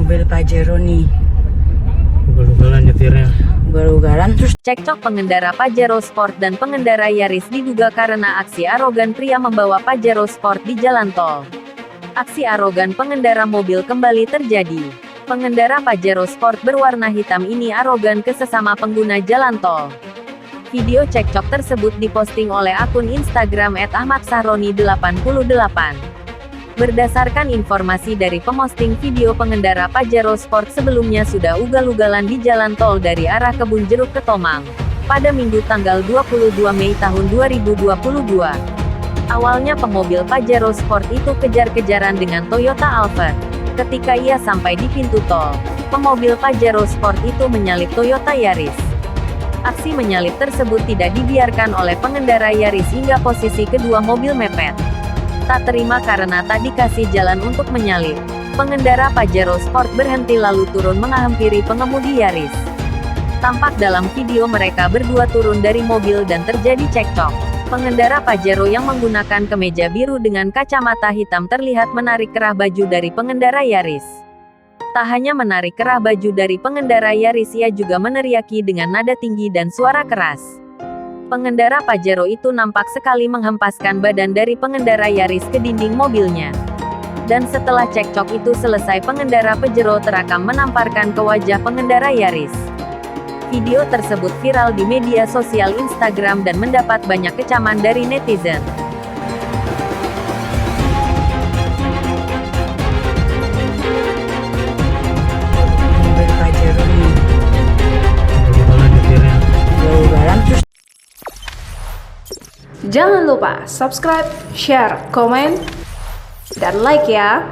mobil Pajero nih. Ugal-ugalan nyetirnya. Ugal-ugalan terus Cekcok pengendara Pajero Sport dan pengendara Yaris diduga karena aksi arogan pria membawa Pajero Sport di jalan tol. Aksi arogan pengendara mobil kembali terjadi. Pengendara Pajero Sport berwarna hitam ini arogan ke sesama pengguna jalan tol. Video cekcok tersebut diposting oleh akun Instagram @ahmadsahroni88. Berdasarkan informasi dari pemosting video, pengendara Pajero Sport sebelumnya sudah ugal-ugalan di jalan tol dari arah Kebun Jeruk ke Tomang pada Minggu tanggal 22 Mei tahun 2022. Awalnya pemobil Pajero Sport itu kejar-kejaran dengan Toyota Alphard. Ketika ia sampai di pintu tol, pemobil Pajero Sport itu menyalip Toyota Yaris. Aksi menyalip tersebut tidak dibiarkan oleh pengendara Yaris hingga posisi kedua mobil mepet. Tak terima karena tak dikasih jalan untuk menyalip, pengendara Pajero Sport berhenti lalu turun menghampiri pengemudi Yaris. Tampak dalam video mereka berdua turun dari mobil dan terjadi cekcok. Pengendara Pajero yang menggunakan kemeja biru dengan kacamata hitam terlihat menarik kerah baju dari pengendara Yaris. Tak hanya menarik kerah baju dari pengendara Yaris, ia juga meneriaki dengan nada tinggi dan suara keras. Pengendara Pajero itu nampak sekali menghempaskan badan dari pengendara Yaris ke dinding mobilnya. Dan setelah cekcok itu selesai, pengendara Pajero terekam menamparkan ke wajah pengendara Yaris. Video tersebut viral di media sosial Instagram dan mendapat banyak kecaman dari netizen. mobil Pajero nih. Ugal-ugalan nyetirnya. Ugal-ugalan terus Jangan lupa subscribe, share, komen, dan like ya.